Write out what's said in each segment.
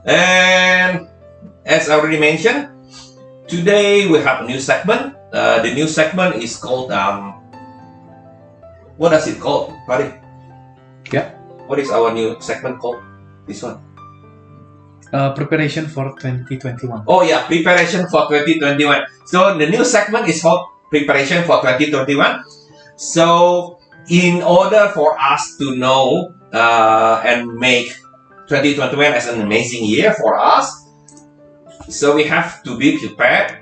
And as I already mentioned, today we have a new segment. The new segment is called what does it called, buddy? Yeah. What is our new segment called? This one. Preparation for 2021. Oh yeah, preparation for 2021. So the new segment is called preparation for 2021. So in order for us to know and make 2021 as an amazing year for us, so we have to be prepared.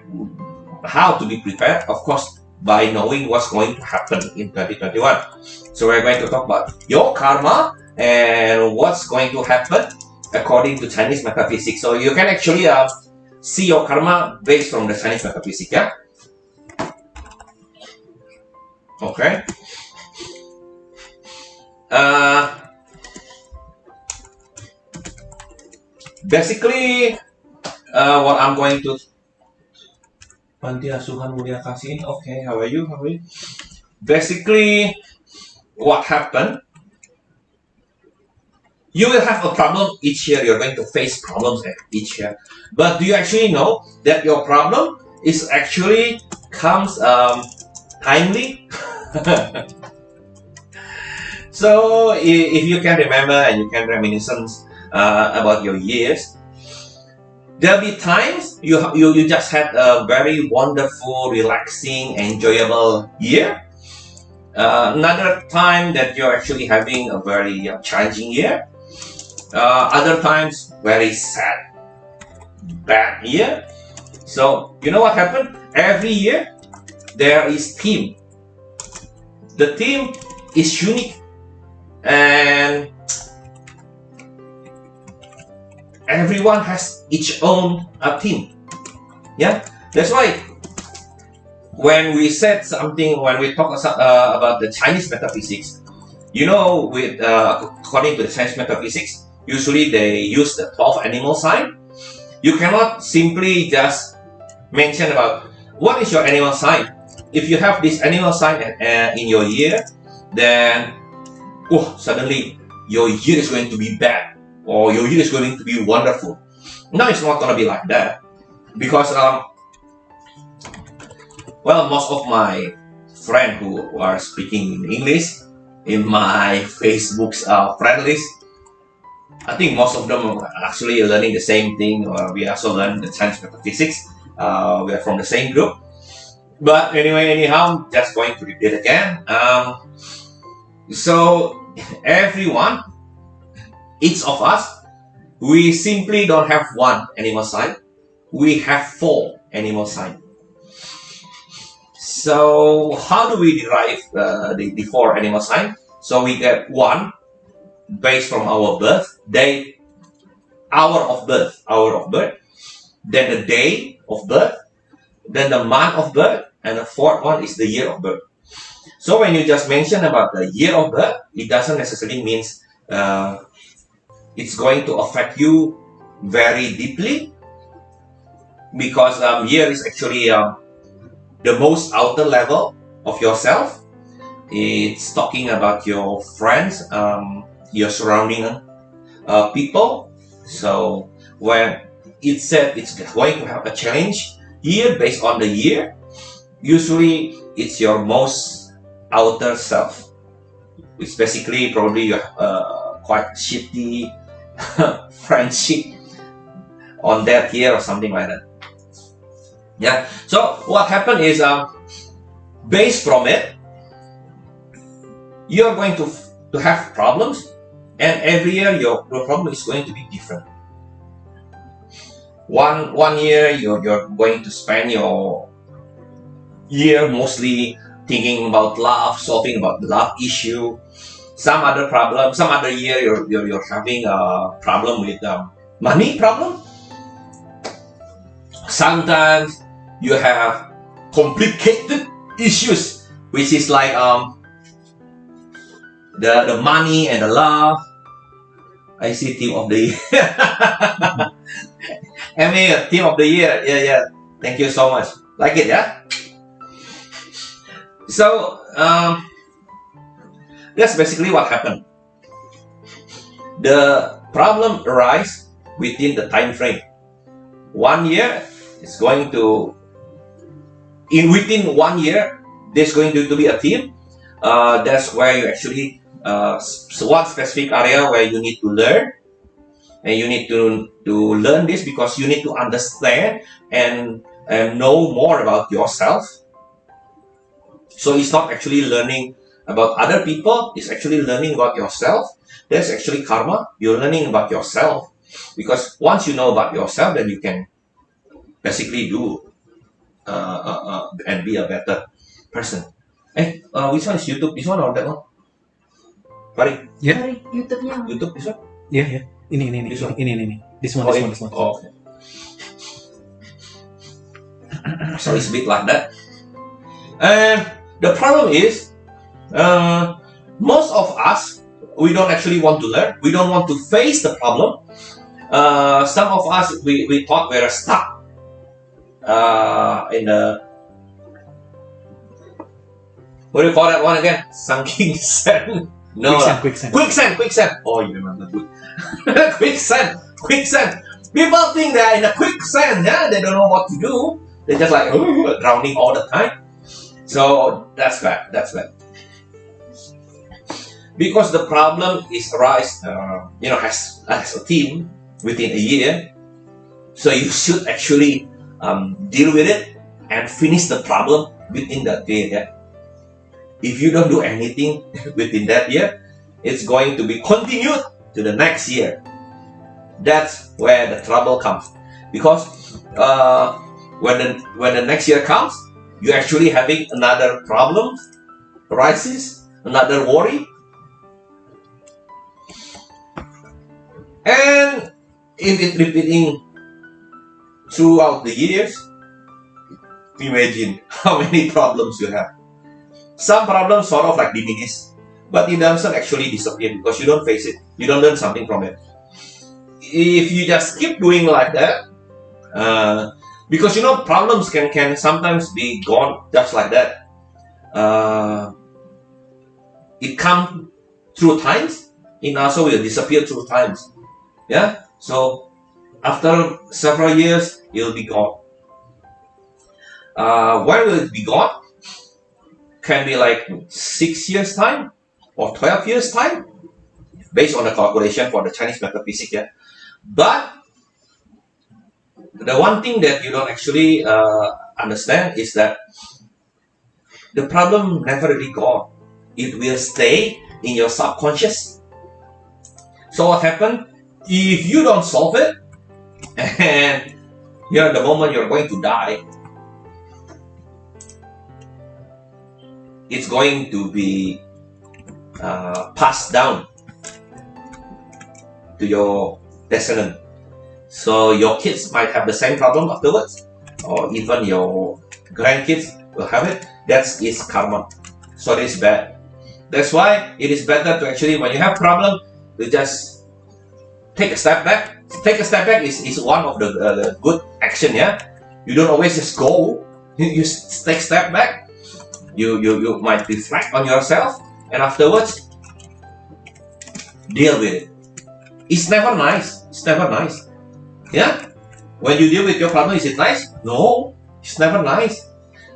How to be prepared? Of course, by knowing what's going to happen in 2021. So we're going to talk about your karma and what's going to happen according to Chinese metaphysics. So you can actually see your karma based from the Chinese metaphysics, yeah? Okay. Basically, what I'm going to Panti Asuhan Mulia Kasih. Okay, how are you? How are you? Basically, what happened? You will have a problem each year. You're going to face problems each year. But do you actually know that your problem is actually comes timely? So if you can remember and you can reminiscence about your years, there'll be times you just had a very wonderful, relaxing, enjoyable year. Another time that you're actually having a very challenging year. Other times very sad, bad year. So you know what happened? Every year there is theme. The theme is unique, and everyone has its own theme. Yeah, that's why when we said something, when we talk about the Chinese metaphysics, you know, with according to the Chinese metaphysics, usually they use the 12 animal sign. You cannot simply just mention about what is your animal sign. If you have this animal sign in your year, then suddenly your year is going to be bad or your year is going to be wonderful. No, it's not going to be like that, because well, most of my friends who are speaking in English in my Facebook's friend list, I think most of them are actually learning the same thing. We also learn the Chinese metaphysics. We are from the same group. But anyway, anyhow, just going to repeat again. So everyone, each of us, we simply don't have one animal sign. We have 4 animal signs. So how do we derive the 4 animal signs? So we get 1 based from our birth, hour of birth, then the day of birth, then the month of birth, and the 4th one is the year of birth. So when you just mention about the year of birth, it doesn't necessarily mean it's going to affect you very deeply, because year is actually the most outer level of yourself. It's talking about your friends, your surrounding people. So when it said it's going to have a challenge year based on the year, usually it's your most outer self, which basically probably you have quite shitty friendship on that year or something like that. Yeah. So what happened is based from it, you're going to have problems, and every year your problem is going to be different. One year you're going to spend your year mostly thinking about love, solving about the love issue. Some other year you're having a problem with money problem. Sometimes you have complicated issues, which is like the money and the love. I see team of the year. Emil, team of the year. Yeah. Thank you so much. Like it, yeah? So, that's basically what happened. The problem arises within the time frame. 1 year is going to, within 1 year, there's going to be a theme. That's where you actually, one specific area where you need to learn. And you need to learn this because you need to understand and know more about yourself. So it's not actually learning about other people, it's actually learning about yourself. That's actually karma. You're learning about yourself. Because once you know about yourself, then you can basically do and be a better person. Which one is YouTube? This one or that one? Farid? Yeah. Sorry, YouTube-nya. YouTube, this one? Yeah. Ini. This one? Ini. This one. Oh, okay. So it's a bit like that. And the problem is, most of us, we don't actually want to learn. We don't want to face the problem. Some of us, we thought we were stuck in the, what do you call that one again? Sunken sand. No, quicksand. Oh, you remember good. quicksand. People think they're in a quicksand, yeah? They don't know what to do. They're just like drowning all the time. So that's bad. Because the problem is arise, as a team within a year. So you should actually deal with it and finish the problem within that year. Yeah? If you don't do anything within that year, it's going to be continued to the next year. That's where the trouble comes. Because when the next year comes, you're actually having another problem arises, another worry. And if it's repeating throughout the years, imagine how many problems you have. Some problems sort of like diminish, but it doesn't actually disappear because you don't face it. You don't learn something from it. If you just keep doing like that, because problems can sometimes be gone just like that. It comes through times, it also will disappear through times. Yeah. So after several years, it'll be gone. When will it be gone? Can be like 6 years time or 12 years time, based on the calculation for the Chinese metaphysics. Yeah. But the one thing that you don't actually understand is that the problem never really gone. It will stay in your subconscious. So what happened if you don't solve it, and the moment you're going to die, it's going to be passed down to your descendant. So your kids might have the same problem afterwards, or even your grandkids will have it. That is karma. So it is bad. That's why it is better to actually, when you have problem, to just take a step back. Take a step back is one of the good action. Yeah, you don't always just go. You take a step back. You might reflect on yourself, and afterwards deal with it. It's never nice. Yeah? When you deal with your problem, is it nice? No, it's never nice.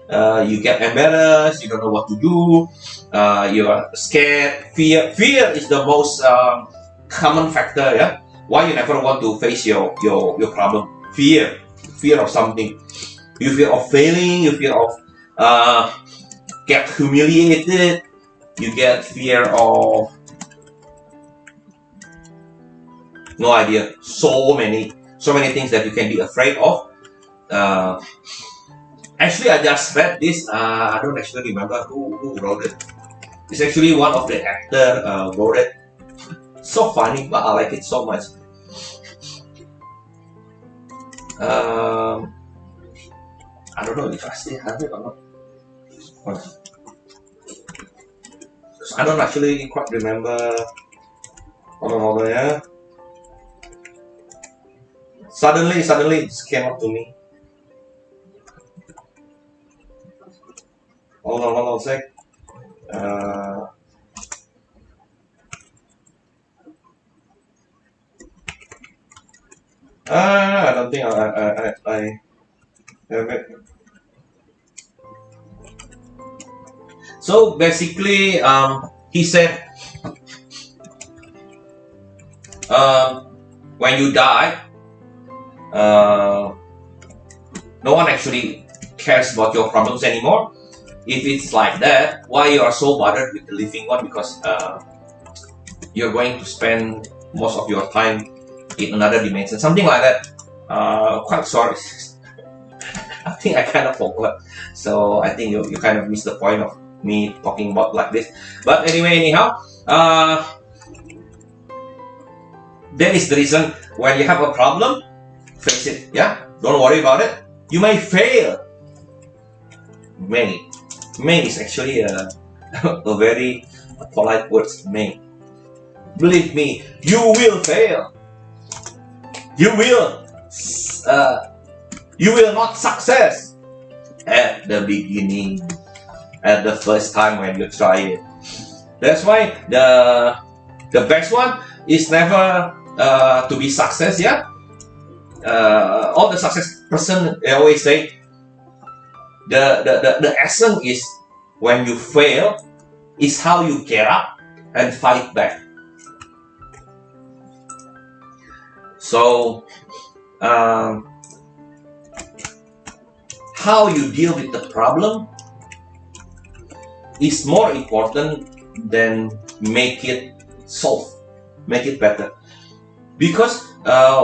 You get embarrassed, you don't know what to do, you are scared. Fear is the most common factor, yeah? Why you never want to face your problem? Fear of something. You fear of failing, you fear of get humiliated, you get fear of no idea, so many things that you can be afraid of. Actually, I just read this. I don't actually remember who wrote it. It's actually one of the actor wrote it. So funny, but I like it so much. I don't know if I still have it or not. I don't actually quite remember. Hold on, yeah. Suddenly it just came up to me. Hold on a sec. I don't think I have it. So basically, he said, when you die, uh, no one actually cares about your problems anymore. If it's like that, why you are so bothered with the living one? Because you're going to spend most of your time in another dimension, something like that. Quite sorry. I think I kind of forgot. So I think you kind of missed the point of me talking about like this. But anyway, anyhow, that is the reason when you have a problem, face it. Yeah, don't worry about it. You may fail. May is actually a very polite word. May. Believe me, you will fail. You will. You will not success at the beginning, at the first time when you try it. That's why the best one is never to be success. Yeah. All the success person, they always say the essence is when you fail is how you get up and fight back. So how you deal with the problem is more important than make it better. Because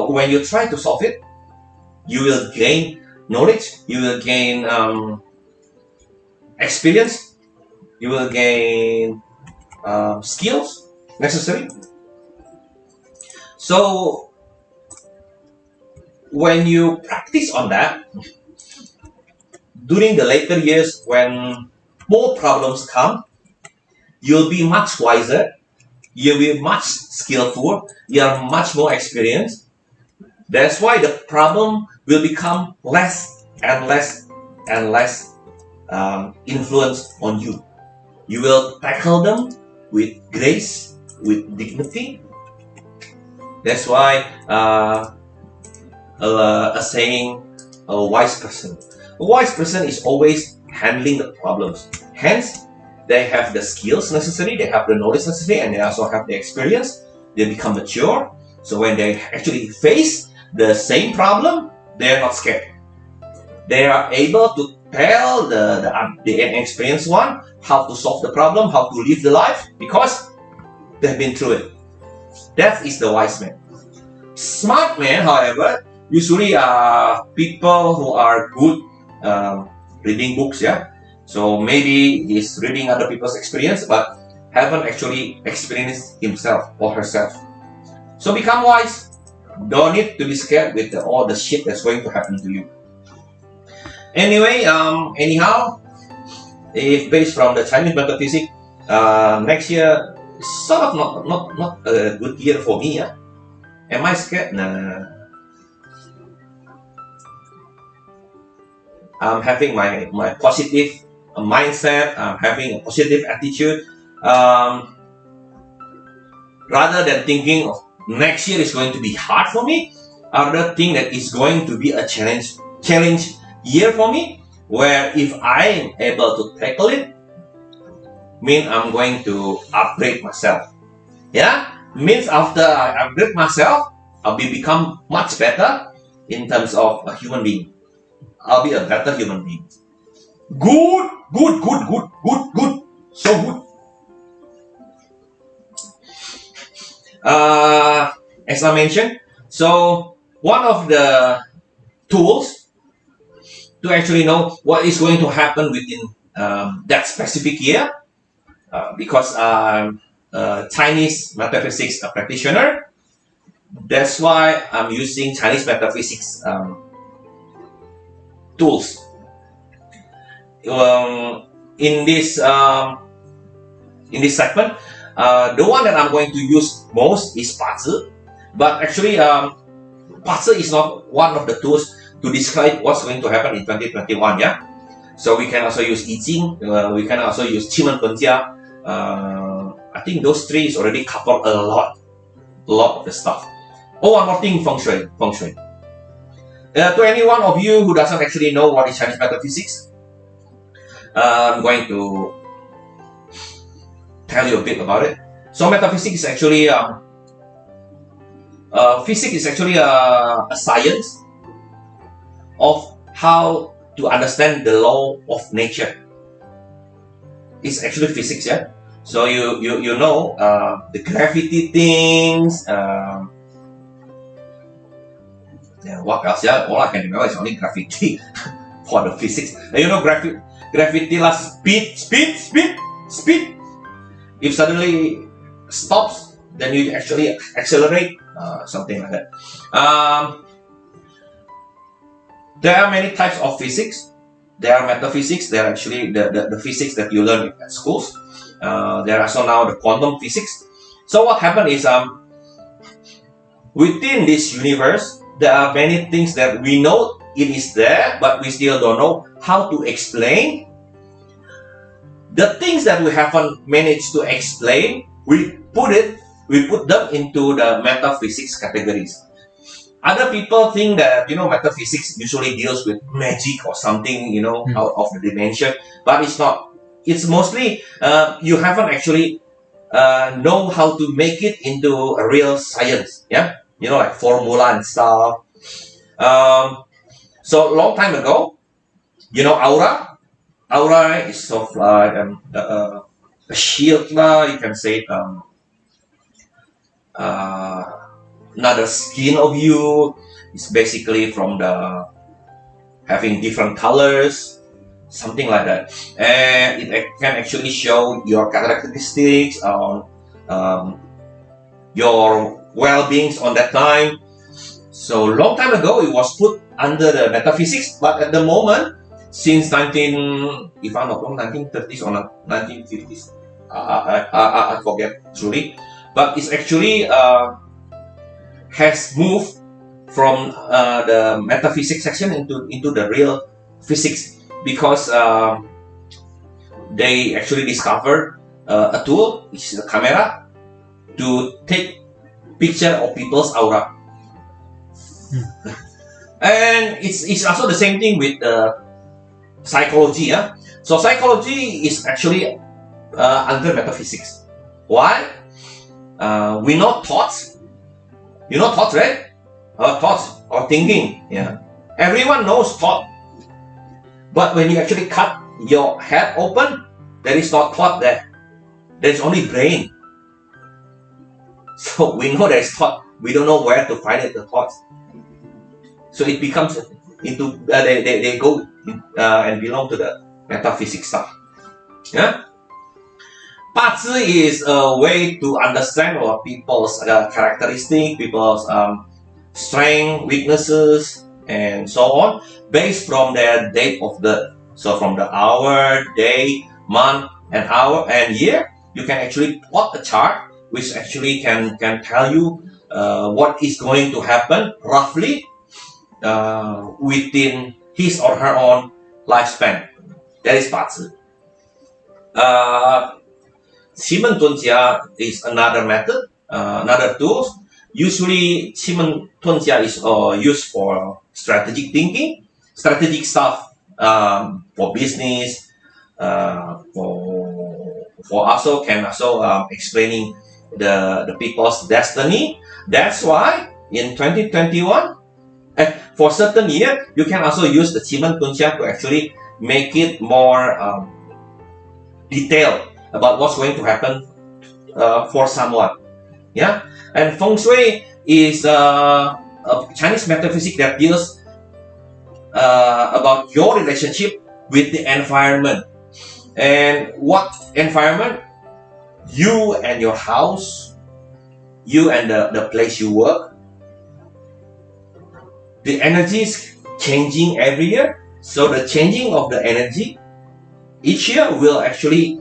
when you try to solve it, you will gain knowledge, you will gain experience, you will gain skills necessary. So when you practice on that, during the later years when more problems come, you'll be much wiser, you'll be much skillful, you are much more experienced. That's why the problem will become less and less and less influence on you. You will tackle them with grace, with dignity. That's why a saying, a wise person. A wise person is always handling the problems. Hence, they have the skills necessary, they have the knowledge necessary, and they also have the experience. They become mature. So when they actually face the same problem, they are not scared. They are able to tell the inexperienced one how to solve the problem, how to live the life, because they've been through it. That is the wise man. Smart man, however, usually are people who are good reading books, yeah. So maybe he's reading other people's experience, but haven't actually experienced himself or herself. So become wise. Don't need to be scared with all the shit that's going to happen to you. Anyway, anyhow, if based from the Chinese metaphysics, next year is sort of not a good year for me. Yeah? Am I scared? Nah. I'm having my positive mindset. I'm having a positive attitude. Rather than thinking of next year is going to be hard for me, I rather think that it's going to be a challenge year for me, where if I am able to tackle it, mean I'm going to upgrade myself. Yeah, means after I upgrade myself, I'll become much better in terms of a human being. I'll be a better human being. Good. So good. As I mentioned, so one of the tools to actually know what is going to happen within that specific year, because I'm a Chinese metaphysics practitioner, that's why I'm using Chinese metaphysics tools. In this segment, the one that I'm going to use most is 八字, but actually 八字 is not one of the tools to describe what's going to happen in 2021. Yeah, so we can also use I Ching, we can also use 奇门遁甲. I think those three is already covered a lot of the stuff. Oh, one more thing, feng shui. To any one of you who doesn't actually know what is Chinese metaphysics, I'm going to tell you a bit about it. So metaphysics is actually physics is actually a science of how to understand the law of nature. It's actually physics, yeah. So you know the gravity things. Yeah, what else? Yeah, all I can remember is only gravity for the physics. You know, gravity lah, speed. If suddenly stops, then you actually accelerate, something like that. There are many types of physics. There are metaphysics. There are actually the physics that you learn at schools. There are also now the quantum physics. So what happened is within this universe, there are many things that we know it is there, but we still don't know how to explain. The things that we haven't managed to explain, we put them into the metaphysics categories. Other people think that, metaphysics usually deals with magic or something, out of the dimension, but it's not. It's mostly you haven't actually know how to make it into a real science, yeah, like formula and stuff. So long time ago, aura is sort of like a shield, you can say, another skin of you. It's basically from the having different colors, something like that, and it can actually show your characteristics on your well-beings on that time. So long time ago, it was put under the metaphysics, but at the moment, since if I'm not wrong, 1930s or 1950s, I forget truly, but it's actually has moved from the metaphysics section into the real physics, because they actually discovered a tool, which is a camera, to take picture of people's aura. And it's also the same thing with psychology. Yeah? So psychology is actually under metaphysics. Why? We know thoughts. You know thoughts, right? Thoughts or thinking. Yeah. Everyone knows thought. But when you actually cut your head open, there is not thought there. There is only brain. So we know there is thought. We don't know where to find it, the thoughts. So it becomes into they go and belong to the metaphysics stuff. Yeah. 八字 is a way to understand what people's characteristics, people's strength, weaknesses, and so on, based from their date of birth. So from the hour, day, month, and hour and year, you can actually plot a chart which actually can tell you what is going to happen roughly within his or her own lifespan. That is 八字. 奇门遁甲 is another method, another tool. Usually, 奇门遁甲 is used for strategic thinking, strategic stuff, for business, for also explaining the people's destiny. That's why in 2021, for certain year, you can also use the 奇门遁甲 to actually make it more detailed about what's going to happen for someone. Yeah, and feng shui is a Chinese metaphysics that deals about your relationship with the environment. And what environment? You and your house, you and the place you work. The energy is changing every year, so the changing of the energy each year will actually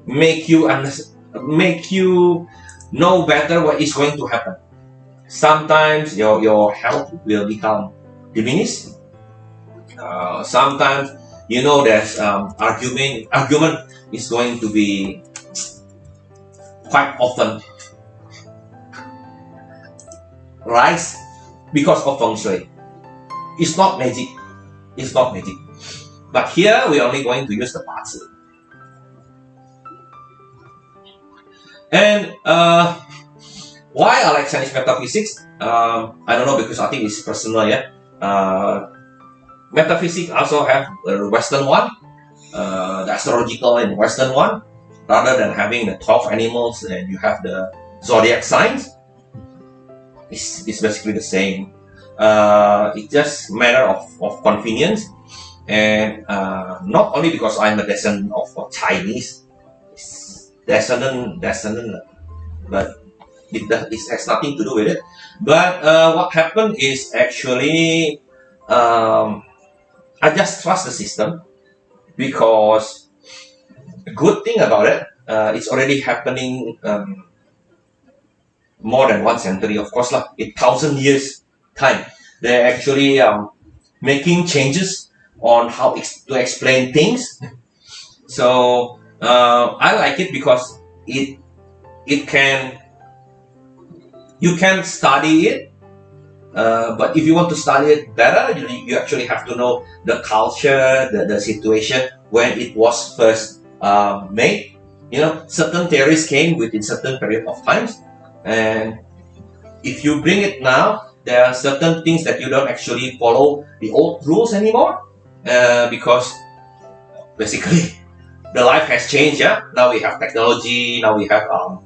make you know better what is going to happen. Sometimes your health will become diminished. Sometimes there's argument is going to be quite often rise because of feng shui. It's not magic. It's not magic. But here we're only going to use the parts. And why I like Chinese metaphysics? I don't know, because I think it's personal, yeah. Metaphysics also have a Western one, the astrological and Western one, rather than having the 12 animals and you have the zodiac signs. It's basically the same. It's just a matter of convenience, and not only because I'm a descendant of Chinese, descendant, but it has nothing to do with it. But what happened is actually I just trust the system, because the good thing about it, it's already happening more than 1 century, of course, lah. In 1,000 years time, they're actually making changes on how to explain things. So I like it because you can study it, but if you want to study it better, you actually have to know the culture, the situation when it was first made. Certain theories came within certain period of times, and if you bring it now, there are certain things that you don't actually follow the old rules anymore, because basically the life has changed. Yeah, now we have technology, now we have a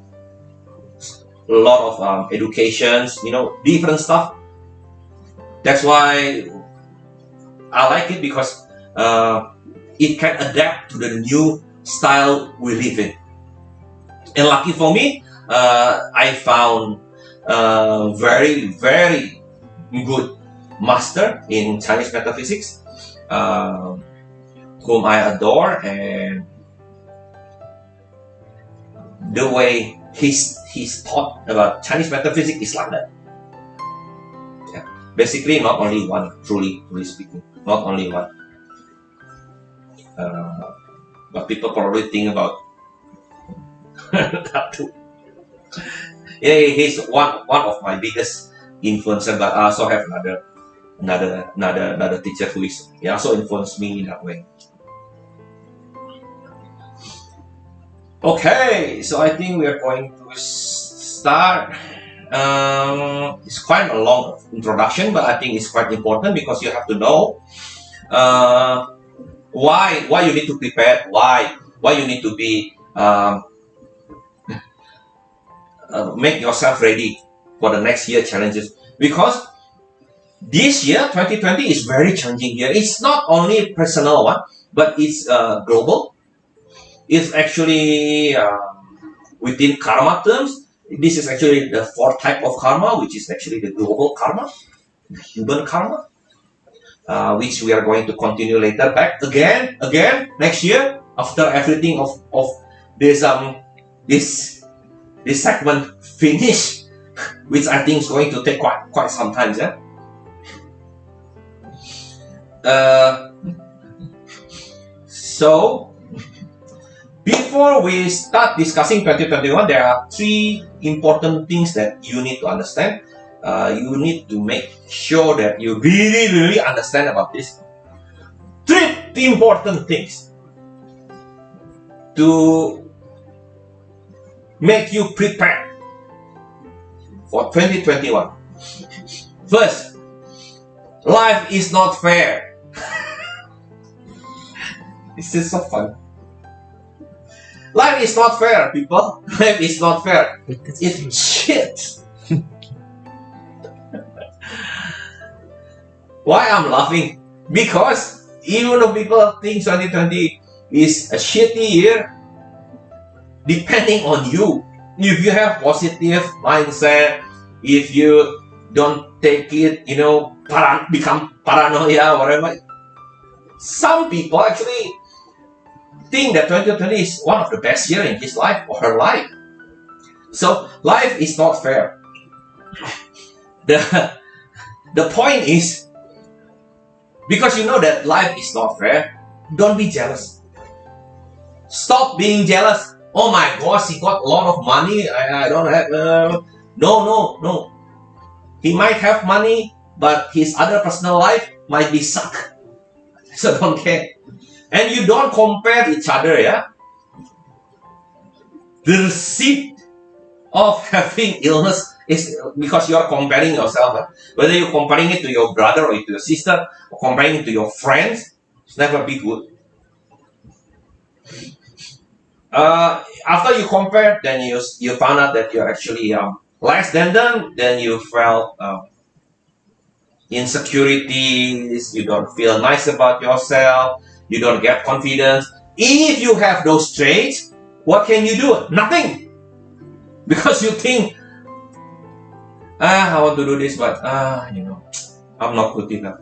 lot of educations, different stuff. That's why I like it, because it can adapt to the new style we live in. And lucky for me, I found very, very good master in Chinese metaphysics, whom I adore, and the way he's taught about Chinese metaphysics is like that. Yeah. Basically, not only one, truly speaking, not only one. But people probably think about that too. Yeah, he's one of my biggest influencer, but I also have another teacher who is also influenced me in that way. Okay, so I think we are going to start. It's quite a long introduction, but I think it's quite important, because you have to know why you need to prepare, why you need to be make yourself ready for the next year challenges, because this year 2020 is very challenging year. It's not only a personal one, but it's global. It's actually within karma terms, this is actually the 4th type of karma, which is actually the global karma, the human karma, which we are going to continue later, back again next year, after everything of this this segment finish, which I think is going to take quite some time. Yeah. So before we start discussing 2021, there are 3 important things that you need to understand. You need to make sure that you really understand about this. 3 important things to make you prepared for 2021. First, life is not fair. This is so fun. Life is not fair, people. Life is not fair. It's shit. Why I'm laughing? Because even though people think 2020 is a shitty year, depending on you. If you have positive mindset, if you don't take it, become paranoia, whatever. Some people actually think that 2020 is one of the best years in his life or her life. So life is not fair. The point is, because you know that life is not fair, don't be jealous. Stop being jealous. Oh my gosh, he got a lot of money. I don't have. No. He might have money, but his other personal life might be suck. So don't care. And you don't compare each other, yeah? The receipt of having illness is because you are comparing yourself. Whether you're comparing it to your brother or to your sister, or comparing it to your friends, it's never be good. After you compare, then you found out that you're actually less than them. Then you felt insecurities. You don't feel nice about yourself. You don't get confidence. If you have those traits, what can you do? Nothing, because you think, I want to do this, but I'm not good enough.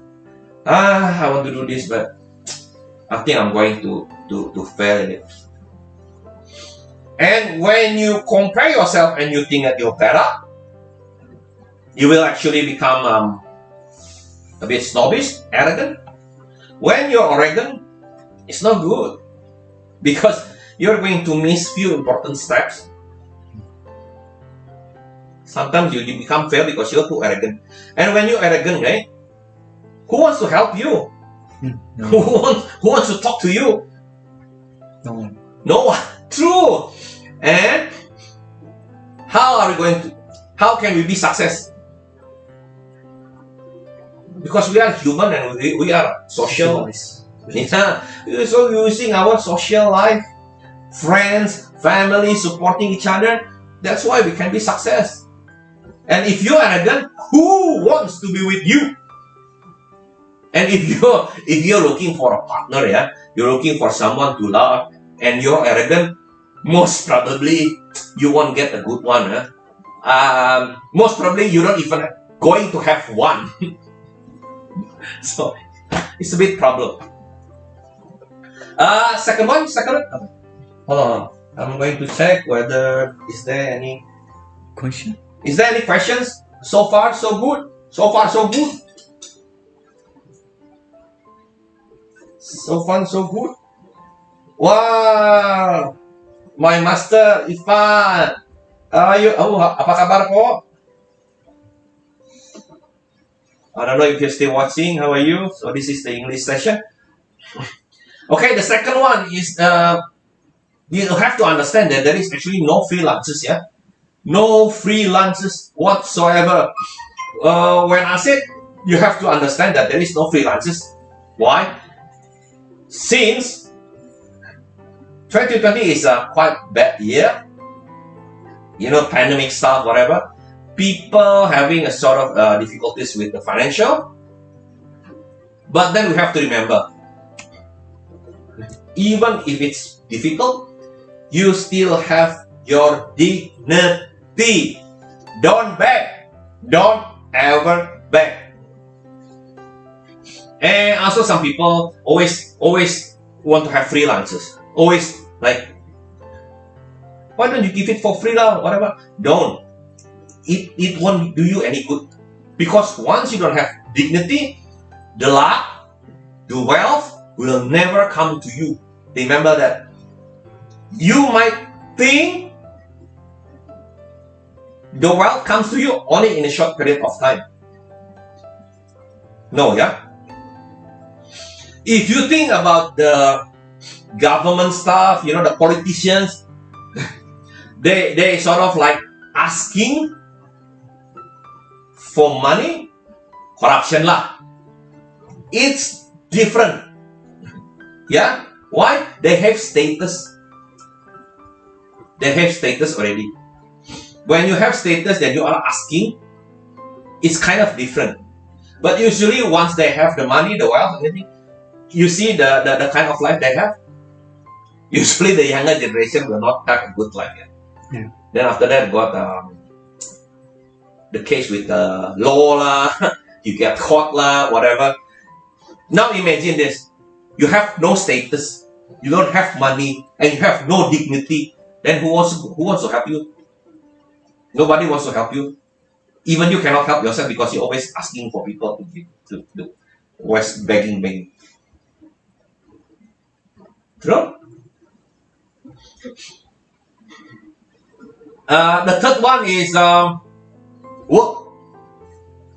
I want to do this, but I think I'm going to fail in it. And when you compare yourself and you think that you're better, you will actually become a bit snobbish, arrogant. When you're arrogant, it's not good, because you're going to miss few important steps. Sometimes you become fail because you're too arrogant. And when you're arrogant, right? Who wants to help you? No. Who wants to talk to you? No one. No one. True. And how can we be success? Because we are human and we are social. Yeah. So using our social life, friends, family, supporting each other, that's why we can be success. And if you're arrogant, who wants to be with you? And if you're looking for a partner, yeah, you're looking for someone to love, and you're arrogant, most probably you won't get a good one. Most probably you're not even going to have one. So it's a big problem. Second one. Hold on. I'm going to check whether is there any Question? Is there any questions? So far, so good. So far, so good. So far, so good. Wow, my master Ivan. Apa kabar po? I don't know if you're still watching. How are you? So this is the English session. Okay, the second one is you have to understand that there is actually no free lunches, yeah? No free lunches whatsoever. When I said you have to understand that there is no free lunches. Why? Since 2020 is a quite bad year, pandemic stuff, whatever, people having a sort of difficulties with the financial. But then we have to remember, even if it's difficult, you still have your dignity. Don't beg. Don't ever beg. And also some people always want to have free lunches. Always like, why don't you give it for free lah? Whatever. Don't. It won't do you any good. Because once you don't have dignity, the luck, the wealth will never come to you. Remember that. You might think the wealth comes to you only in a short period of time. No, yeah? If you think about the government stuff, the politicians, they sort of like asking for money, corruption lah. It's different. Yeah? Why? They have status. They have status already. When you have status that you are asking, it's kind of different. But usually once they have the money, the wealth, everything, you see the kind of life they have. Usually the younger generation will not have a good life yet. Yeah. Then after that got the case with the law lah, you get caught lah, whatever. Now imagine this. You have no status, you don't have money, and you have no dignity. Then who wants to help you? Nobody wants to help you. Even you cannot help yourself because you're always asking for people to give, to do. Always begging. True? The third one is work.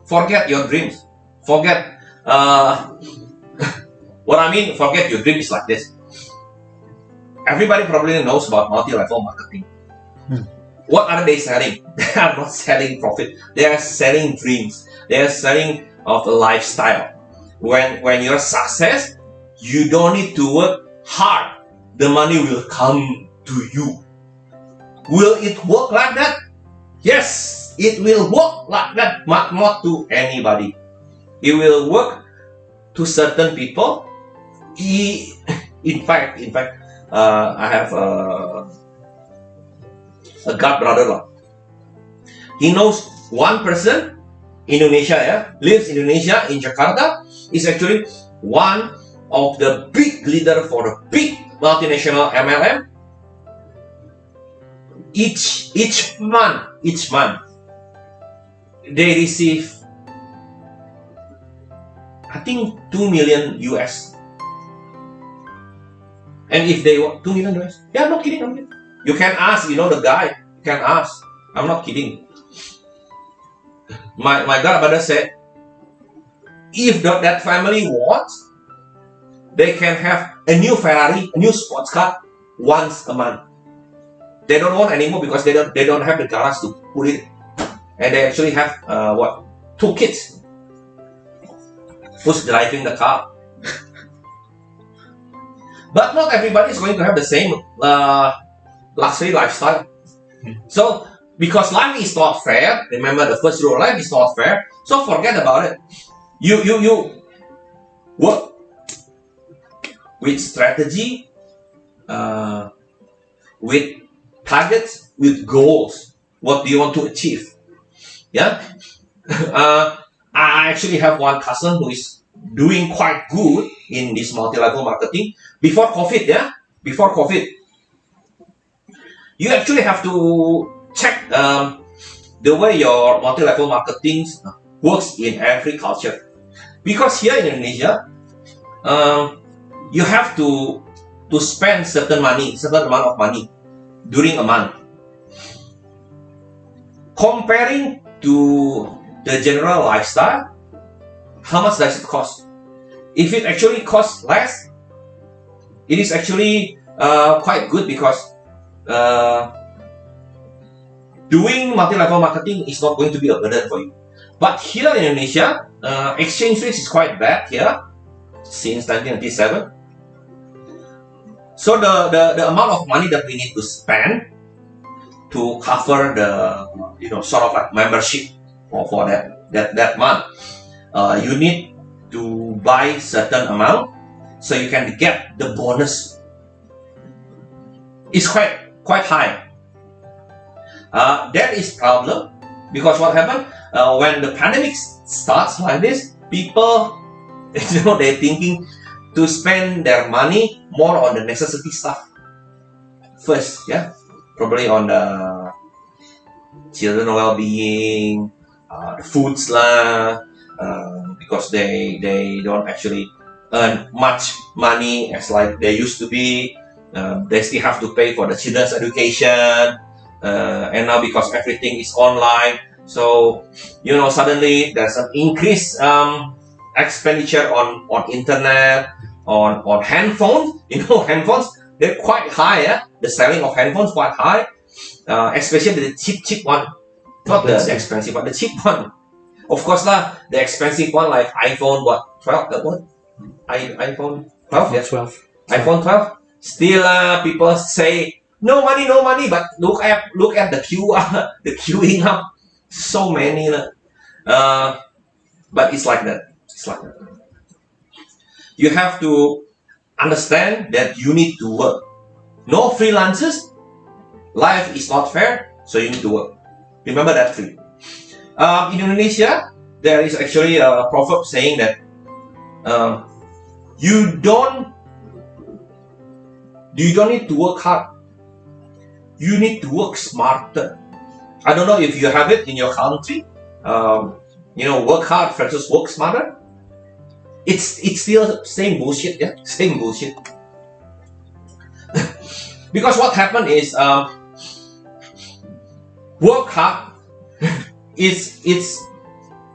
Forget your dreams. Forget what I mean. Forget your dream is like this. Everybody probably knows about multi-level marketing. What are they selling? They are not selling profit. They are selling dreams. They are selling of a lifestyle. When you're success, you don't need to work hard. The money will come to you. Will it work like that? Yes, it will work like that, but not to anybody. It will work to certain people. In fact, I have a god brother. He knows one person, Indonesia, lives in Indonesia, in Jakarta, is actually one of the big leader for a big multinational MLM. Each month, they receive, I think, 2 million US. And if they want 2 million US, yeah, I'm not kidding. You can ask, the guy. You can ask. I'm not kidding. My godbrother said, if that family wants, they can have a new Ferrari, a new sports car once a month. They don't want anymore because they don't have the garage to put it, and they actually have 2 kids who's driving the car. But not everybody is going to have the same luxury lifestyle. So because life is not fair, remember the first rule: life is not fair. So forget about it. You work with strategy, with targets, with goals. What do you want to achieve? Yeah. I actually have one cousin who is doing quite good in this multi-level marketing before COVID. Yeah, before COVID, you actually have to check the way your multi-level marketing works in every culture. Because here in Indonesia, you have to spend certain amount of money during a month. Comparing to the general lifestyle, how much does it cost? If it actually costs less, it is actually quite good, because doing multi-level marketing is not going to be a burden for you. But here in Indonesia, exchange rate is quite bad here since 1997. So the amount of money that we need to spend to cover the sort of like membership for that month, you need to buy certain amount so you can get the bonus. It's quite high. That is problem, because what happened when the pandemic starts like this, people they're thinking to spend their money more on the necessity stuff first. Yeah, probably on the children well-being, the foods lah, because they don't actually earn much money as like they used to be. They still have to pay for the children's education, and now because everything is online, so suddenly there's an increased expenditure on internet, on handphones. Handphones, they're quite high. Yeah? The selling of handphones quite high, especially the cheap one, not the expensive one, the cheap one. Of course lah, the expensive one like iPhone 12, iPhone 12, yeah? 12. iPhone 12. Still, people say no money, but look at the QR, the queuing up, so many. But it's like that. You have to understand that you need to work. No freelancers. Life is not fair, so you need to work. Remember that too. In Indonesia, there is actually a proverb saying that you don't need to work hard. You need to work smarter. I don't know if you have it in your country. Work hard versus work smarter. It's still same bullshit, yeah, same bullshit. Because what happened is work hard it's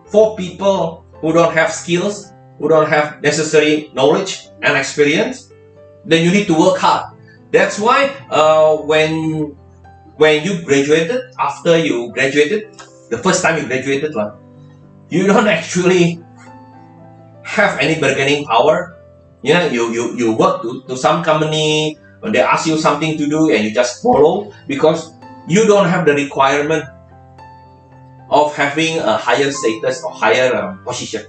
for people who don't have skills, who don't have necessary knowledge and experience, then you need to work hard. That's why when you graduated, after you graduated, the first time you graduated, you don't actually have any bargaining power. You work to some company, when they ask you something to do and you just follow, because you don't have the requirement of having a higher status or higher position.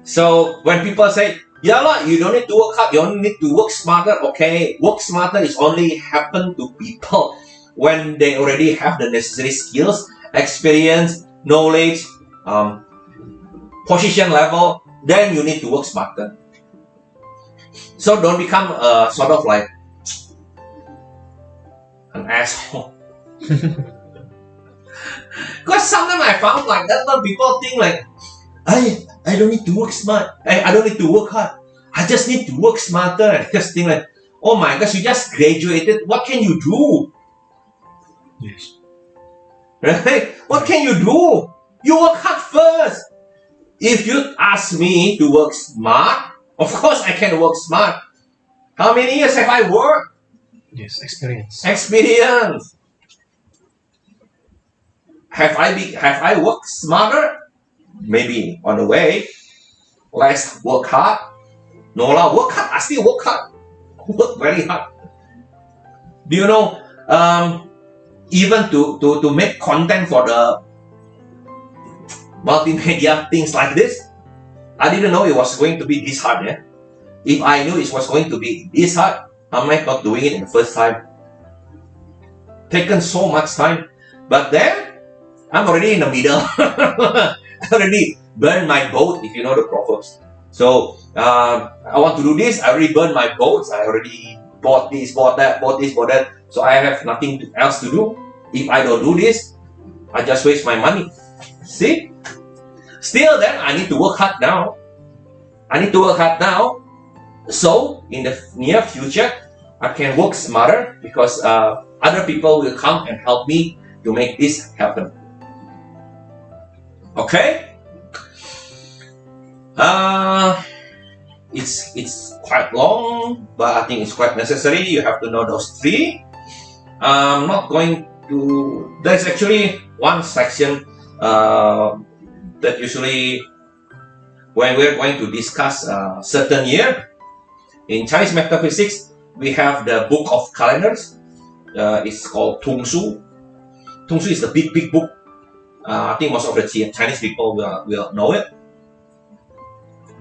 So when people say, yeah lah, you don't need to work hard, you only need to work smarter. Okay, work smarter is only happen to people when they already have the necessary skills, experience, knowledge, position level. Then you need to work smarter. So don't become sort of like an asshole. Because sometimes I found like that, people think like, I don't need to work smart. I don't need to work hard. I just need to work smarter. And I just think like, oh my gosh, you just graduated. What can you do? Yes. Right? What can you do? You work hard first. If you ask me to work smart, of course I can work smart. How many years have I worked? Yes, experience. Experience. Have I worked smarter? Maybe on the way. Let's work hard. No lah, work hard. I still work hard. Work very hard. Do you know? Even to make content for the multimedia things like this, I didn't know it was going to be this hard. Yeah? If I knew it was going to be this hard, I might not doing it in the first time. Taken so much time, but then I'm already in the middle. I already burned my boat, if you know the proverbs. So I want to do this. I already burned my boats. I already bought this, bought that, bought this, bought that. So I have nothing else to do. If I don't do this, I just waste my money. See? Still then, I need to work hard now. I need to work hard now. So in the near future, I can work smarter because other people will come and help me to make this happen. Okay? It's quite long, but I think it's quite necessary. You have to know those three. I'm not going to. There's actually one section that usually when we're going to discuss a certain year in Chinese metaphysics, we have the book of calendars. It's called Tung Su. Tung Su is the big book. I think most of the Chinese people will know it.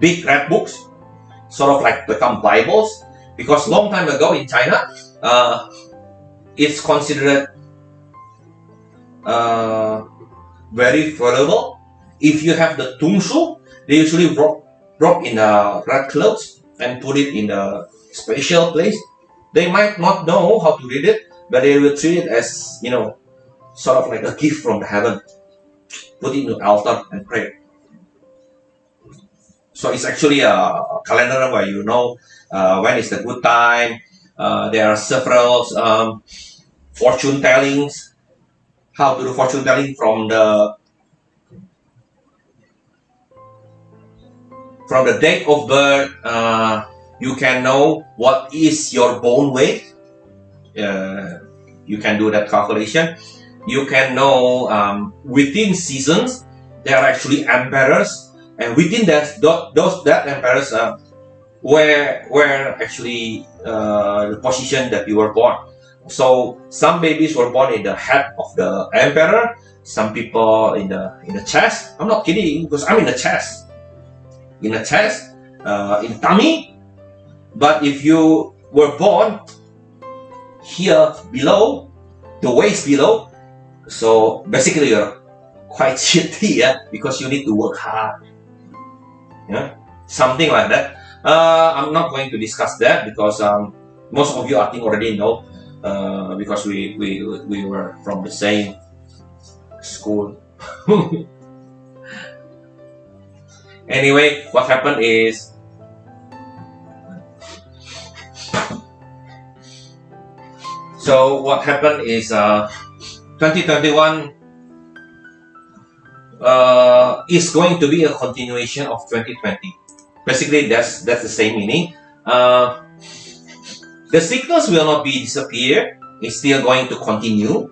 Big red books, sort of like become Bibles, because long time ago in China, it's considered very valuable. If you have the Tung Su, they usually wrap in red clothes and put it in a special place. They might not know how to read it, but they will treat it as, sort of like a gift from heaven. Put it in the altar and pray. So it's actually a calendar where you know when is the good time. There are several fortune tellings. How to do fortune telling from the date of birth. You can know what is your bone weight. You can do that calculation. You can know within seasons there are actually emperors, and within that emperors where actually the position that you were born. So some babies were born in the head of the emperor. Some people in the chest. I'm not kidding, because I'm in the chest. In the chest, in tummy. But if you were born here below, the waist below, so basically you're quite shitty, yeah, because you need to work hard. Yeah, something like that. I'm not going to discuss that because most of you I think already know, because we were from the same school. Anyway, what happened is So what happened is 2021 is going to be a continuation of 2020. Basically, that's the same meaning. The sickness will not be disappear. It's still going to continue.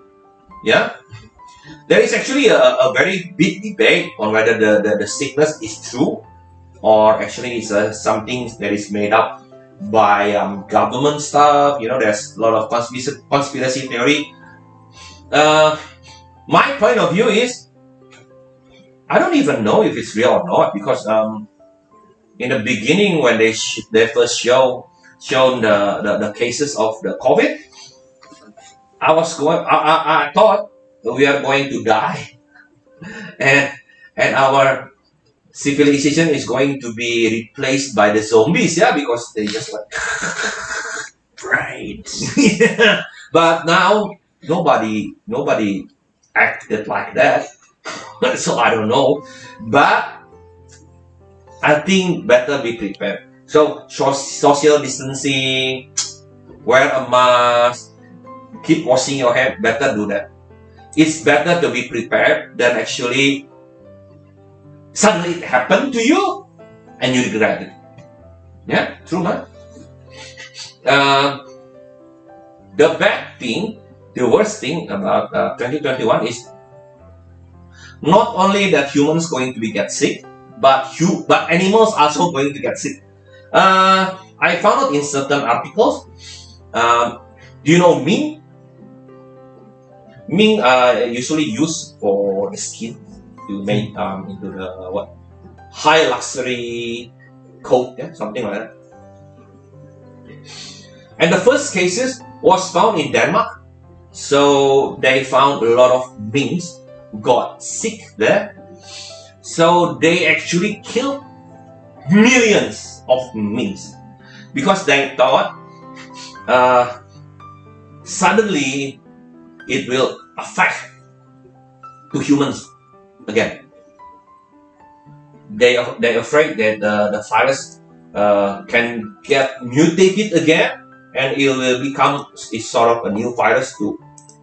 Yeah. There is actually a very big debate on whether the sickness is true or actually it's something that is made up by government stuff. There's a lot of conspiracy theory. My point of view is I don't even know if it's real or not, because in the beginning when they first shown the cases of the COVID, I thought we are going to die, and our civilization is going to be replaced by the zombies, yeah, because they just like Right. yeah. But now nobody acted like that. So I don't know, but I think better be prepared. So social distancing, wear a mask, keep washing your hand. Better do that. It's better to be prepared than actually suddenly it happened to you and you regret it. Yeah, true, man. The bad thing, the worst thing about 2021 is not only that humans going to get sick, but animals also going to get sick. I found out in certain articles. Do you know mink? Mink usually used for the skin to make into the high luxury coat, yeah, something like that. And the first cases was found in Denmark. So they found a lot of minks got sick there. So they actually killed millions of minks because they thought suddenly it will affect to humans again. They're afraid that the virus can get mutated again, and it will become sort of a new virus to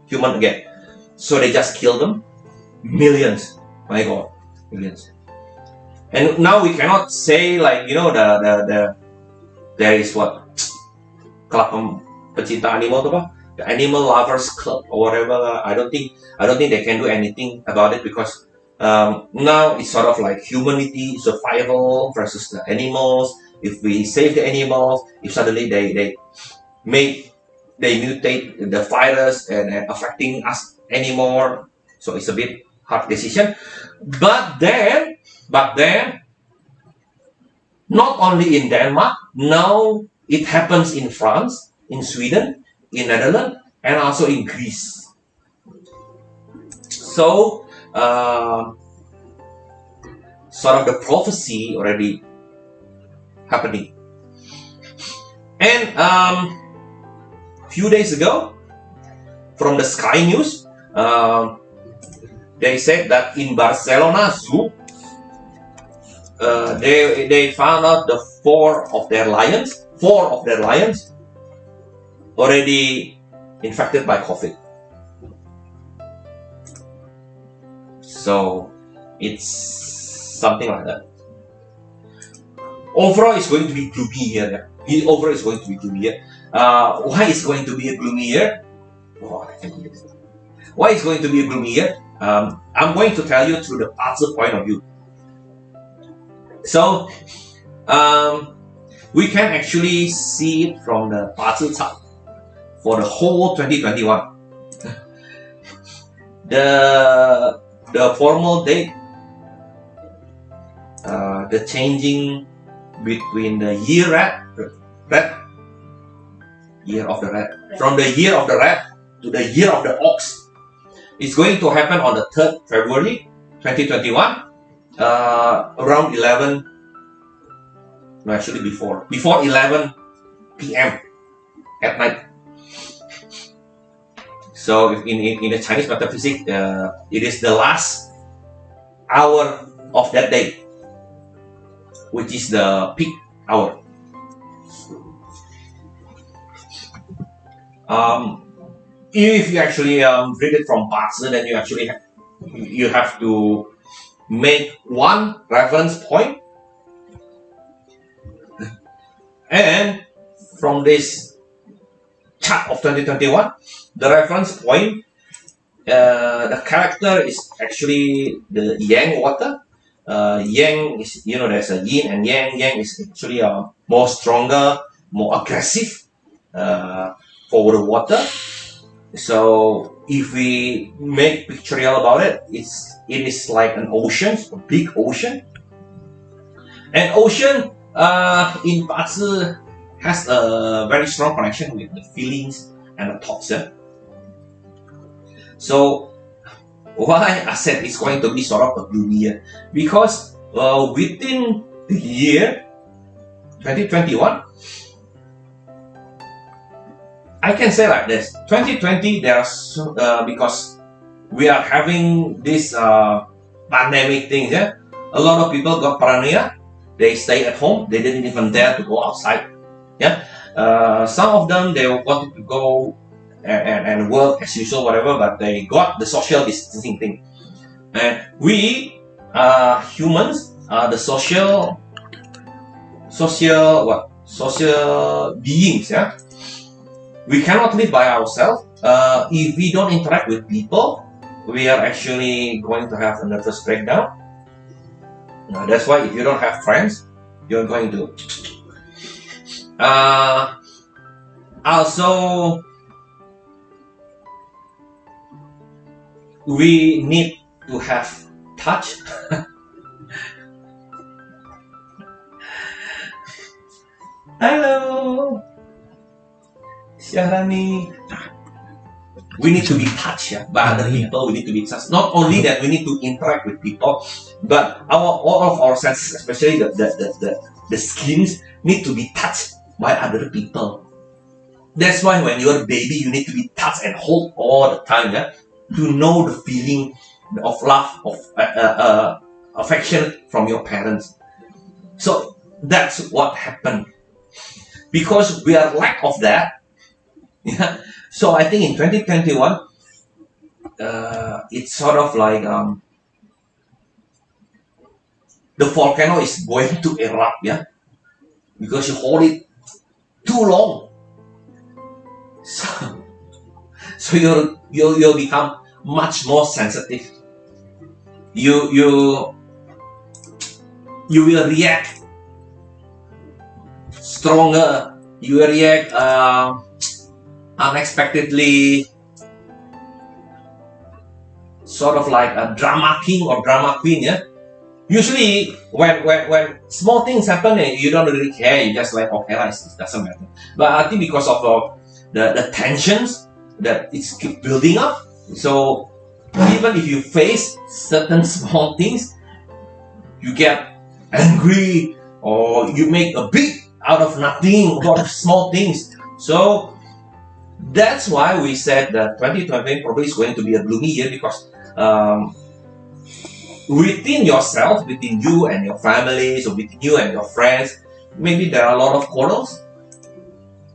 human again. So they just kill them. Millions. My God, millions. And now we cannot say like there is what club pecinta animal apa? The animal lovers club or whatever. I don't think they can do anything about it because now it's sort of like humanity survival versus the animals. If we save the animals, if suddenly they mutate the virus and affecting us anymore, so it's a bit hard decision. But then, not only in Denmark, now it happens in France, in Sweden, in Netherlands, and also in Greece. So, sort of the prophecy already happening. And few days ago, from the Sky News, they said that in Barcelona Zoo, they found out the four of their lions already infected by COVID. So it's something like that. Overall, it's going to be gloomy here. Overall, it's going to be gloomy here. Why is going to be a gloomy year? Oh, I can do this. Why is going to be a gloomy year? I'm going to tell you through the Patsu point of view. So, we can actually see it from the Patsu chart for the whole 2021. The formal date, the changing between the year of the rat, from the year of the rat to the year of the ox, is going to happen on the 3rd February 2021, around 11, no, actually before 11 p.m. at night. So in the Chinese metaphysics, it is the last hour of that day, which is the peak hour. If you actually read it from Patsu, then you actually have to make one reference point, and from this chart of 2021, the reference point, the character is actually the yang water. Yang is, there's a yin and yang. Yang is actually more stronger, more aggressive for the water. So if we make pictorial about it, it is like an ocean, a big ocean. And ocean in Bazi has a very strong connection with the feelings and the thoughts. Yeah? So why I said it's going to be sort of a gloomy year? Because within the year 2021, I can say like this: 2020, because we are having this pandemic thing. Yeah, a lot of people got paranoia. They stay at home. They didn't even dare to go outside. Yeah, some of them, they wanted to go and work as usual, whatever, but they got the social distancing thing. And we humans are the social beings. Yeah, we cannot live by ourselves. If we don't interact with people, we are actually going to have a nervous breakdown. That's why if you don't have friends, you're going to. Also, we need to have touch. Hello, Syahrani. We need to be touched by other people. We need to be touched. Not only that, we need to interact with people, but all of our senses, especially the skins, need to be touched by other people. That's why when you're a baby, you need to be touched and hold all the time. Yeah? To know the feeling of love, of affection from your parents. So that's what happened. Because we are lack of that. Yeah. So I think in 2021, it's sort of like the volcano is going to erupt. Yeah, because you hold it too long. So you'll become much more sensitive. You will react stronger. You will react unexpectedly, sort of like a drama king or drama queen. Yeah. Usually, when small things happen, you don't really care. You just like, okay, it doesn't matter. But I think because of the tensions that it's keep building up, so even if you face certain small things, you get angry or you make a big out of nothing, out of small things. So that's why we said that 2020 probably is going to be a gloomy year, because within yourself, within you and your families, or within you and your friends, maybe there are a lot of quarrels,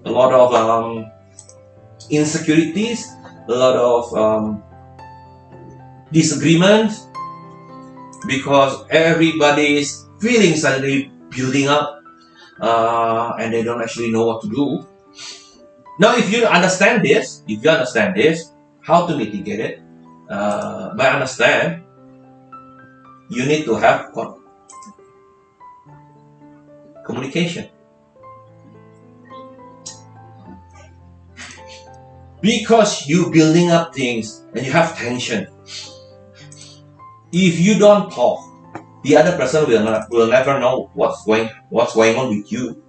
a lot of insecurities, a lot of disagreements, because everybody's feelings suddenly building up and they don't actually know what to do. Now, if you understand this, how to mitigate it, by understand, you need to have communication. Because you building up things and you have tension. If you don't talk, the other person will never know what's going on with you,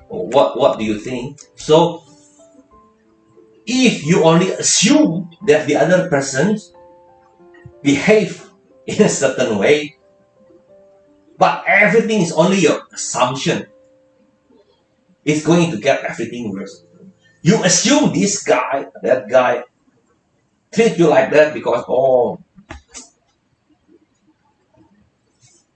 or what do you think. So if you only assume that the other person behave in a certain way, but everything is only your assumption, it's going to get everything worse. You assume this guy, that guy treat you like that because,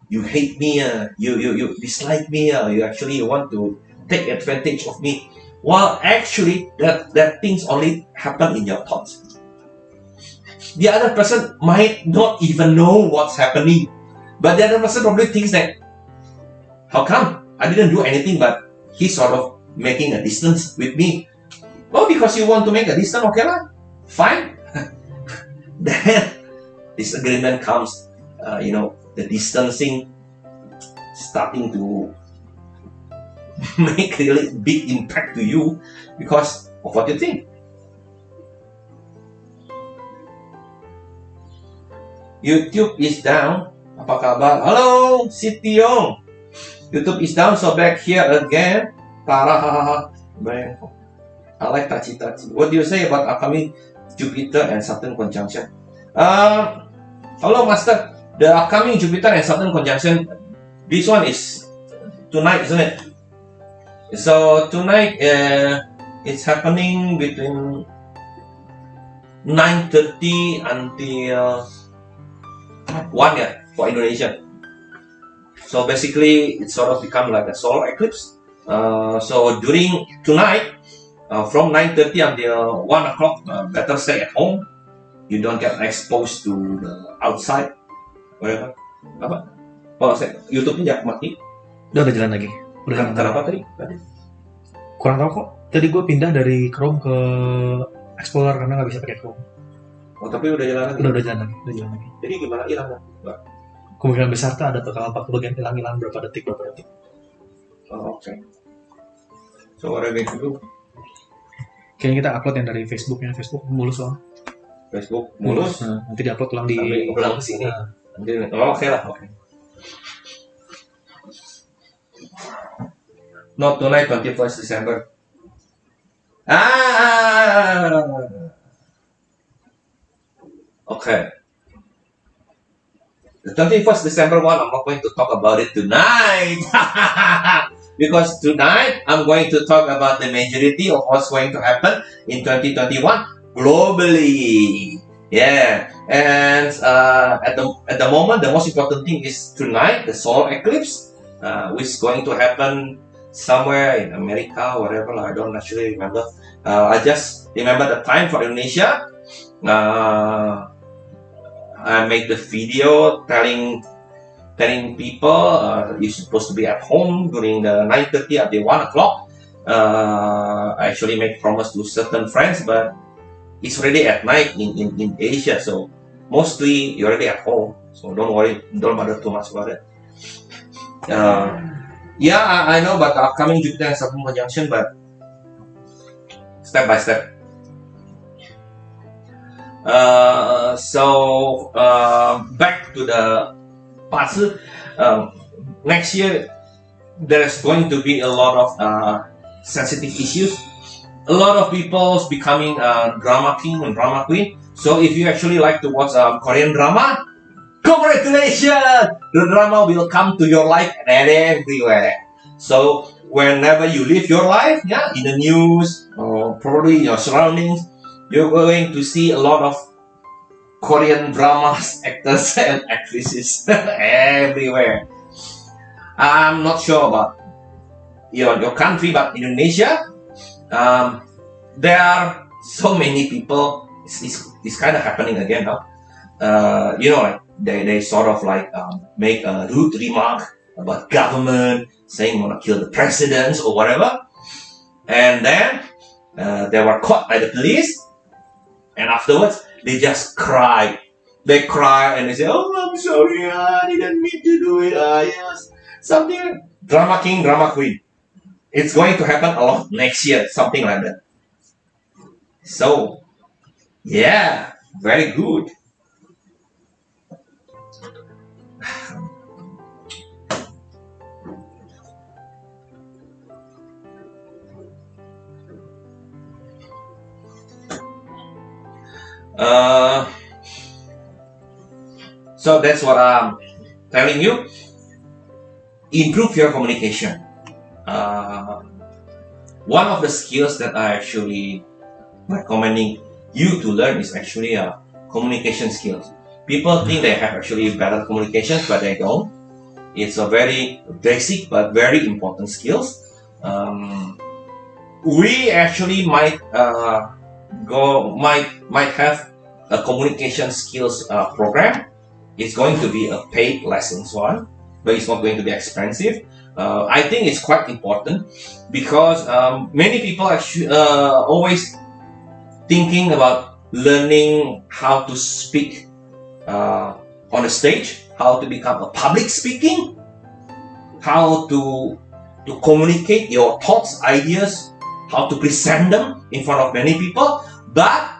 you hate me, you dislike me, you actually want to take advantage of me. While actually that things only happen in your thoughts. The other person might not even know what's happening. But the other person probably thinks that, how come? I didn't do anything, but he's sort of making a distance with me. Oh, because you want to make a distance, okay lah, fine. Then disagreement comes, the distancing starting to make really big impact to you because of what you think. YouTube is down. Apa kabar? Halo, Siti Yong. YouTube is down, so back here again. Tara, I like tachi-tachi. What do you say about upcoming Jupiter and Saturn conjunction? Hello, Master. The upcoming Jupiter and Saturn conjunction, this one is tonight, isn't it? So tonight, it's happening between 9:30 until 1 for Indonesia. So basically, it sort of become like a solar eclipse. So during tonight, from 9:30 until 1 o'clock, better stay at home. You don't get exposed to the outside. Whatever. Apa? Oh, YouTube-nya mati. Udah jalan lagi. Udah jalan. Kenapa tadi? Kurang tahu kok. Tadi gue pindah dari Chrome ke Explorer karena nggak bisa pakai Chrome. Oh, tapi udah jalan lagi? Udah jalan lagi. Jadi gimana hilangnya? Kemungkinan besar tuh ada bakal 40 bagian hilang berapa detik. Oh, okay. So what are we going to do? Kayaknya kita upload yang dari Facebook mulus soal. Facebook mulus? Nah, nanti diupload ulang di ulang ke sini. Oke lah. Not tonight, 21st December. Okay. The 21st December one, I'm not going to talk about it tonight. Because tonight, I'm going to talk about the majority of what's going to happen in 2021 globally. Yeah. And at the moment, the most important thing is tonight, the solar eclipse, which is going to happen somewhere in America, whatever. I don't actually remember. I just remember the time for Indonesia. I made the video telling people you're supposed to be at home during the 9:30 at the 1 o'clock. I actually made promise to certain friends, but it's already at night in Asia, so mostly you're already at home. So don't worry, don't bother too much about it. Yeah, I know about the upcoming Jupiter and Saturn conjunction, but step by step. Back to the past. Next year, there's going to be a lot of sensitive issues. A lot of people becoming drama king and drama queen. So if you actually like to watch Korean drama, congratulations! The drama will come to your life and everywhere. So whenever you live your life, in the news or probably your surroundings, you're going to see a lot of Korean dramas, actors and actresses everywhere. I'm not sure about your country, but Indonesia, there are so many people. It's kind of happening again now. They sort of like make a rude remark about government, saying want to kill the presidents or whatever, and then they were caught by the police, and afterwards they just cry. They cry and they say, "Oh, I'm sorry, I didn't mean to do it." Yes, something drama king, drama queen. It's going to happen a lot next year, something like that. So, yeah, very good. So that's what I'm telling you. Improve your communication. One of the skills that I actually recommending you to learn is actually communication skills. People think they have actually better communications, but they don't. It's a very basic but very important skills. We actually might have a communication skills program It's going to be a paid lessons one, but it's not going to be expensive. I think it's quite important because many people are always thinking about learning how to speak on a stage, how to become a public speaking, how to communicate your thoughts, ideas, how to present them in front of many people. But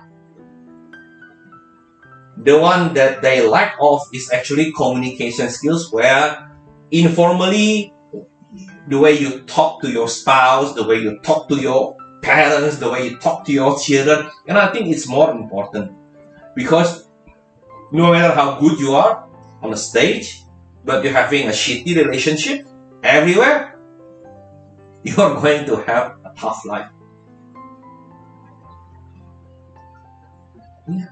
the one that they lack of is actually communication skills, where informally, the way you talk to your spouse, the way you talk to your parents, the way you talk to your children. And I think it's more important, because no matter how good you are on the stage, but you're having a shitty relationship everywhere, you're going to have a tough life. Yeah.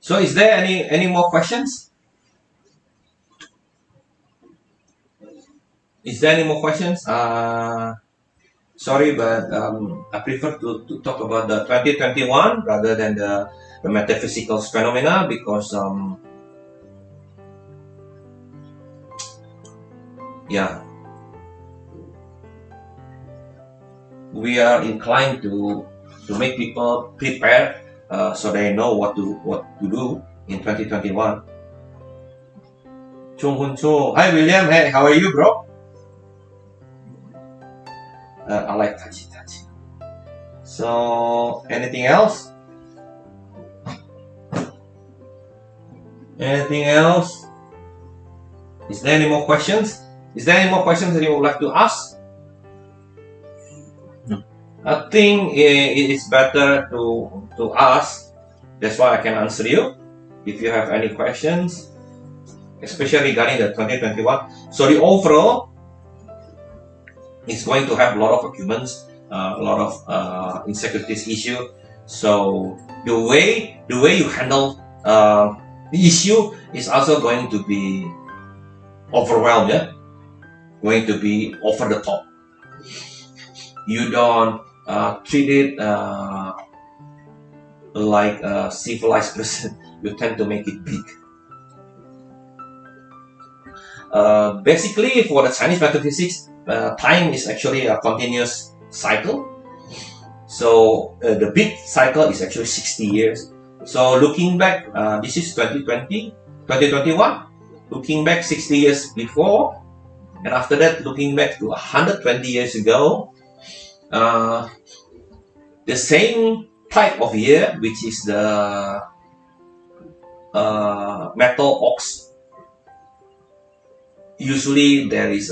So is there any more questions? Is there any more questions? Sorry, but I prefer to talk about the 2021 rather than the metaphysical phenomena, because yeah, we are inclined to make people prepare, so they know what to do in 2021. Chung Hun Chu. Hi William, hey, how are you, bro? I like touchy. So anything else? Anything else? Is there any more questions? Is there any more questions that you would like to ask? I think it is better to ask. That's why I can answer you. If you have any questions, especially regarding the 2021. So the overall is going to have a lot of arguments, a lot of insecurities issue. So the way you handle the issue is also going to be overwhelmed, yeah? Going to be over the top. You don't treat it like a civilized person. You tend to make it big. Basically, for the Chinese metaphysics, time is actually a continuous cycle. So the big cycle is actually 60 years. So looking back, this is 2020, 2021. Looking back 60 years before, and after that, looking back to 120 years ago, the same type of year, which is the metal ox. Usually there is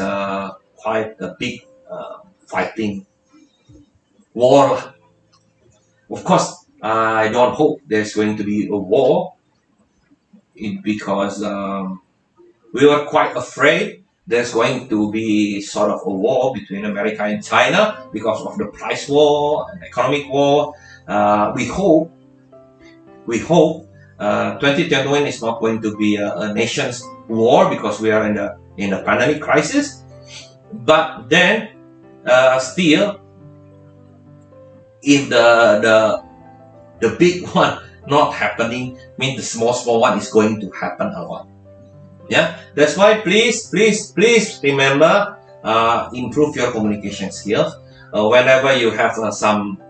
quite a big fighting war. Of course, I don't hope there's going to be a war, because we were quite afraid there's going to be sort of a war between America and China because of the price war and economic war. We hope 2021 is not going to be a nation's war, because we are in a pandemic crisis. But then still, if the big one not happening, means the small one is going to happen a lot. Yeah, that's why please remember, improve your communication skills. Whenever you have some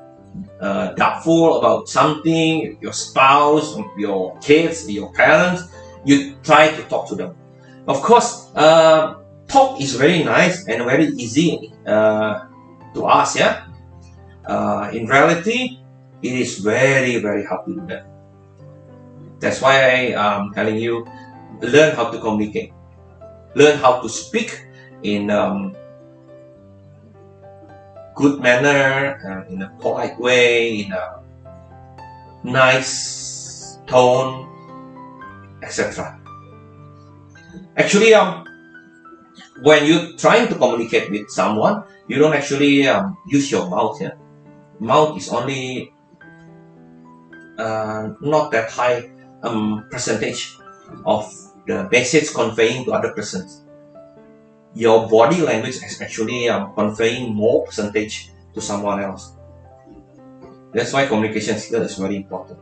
doubtful about something, your spouse, your kids, your parents, you try to talk to them. Of course, talk is very nice and very easy to ask, yeah. In reality, it is very, very hard to do that. That's why I'm telling you, learn how to communicate, learn how to speak in good manner, in a polite way, in a nice tone, etc. Actually, when you're trying to communicate with someone, you don't actually use your mouth. Yeah? Mouth is only not that high percentage of the message conveying to other persons. Your body language is actually conveying more percentage to someone else. That's why communication skill is very important.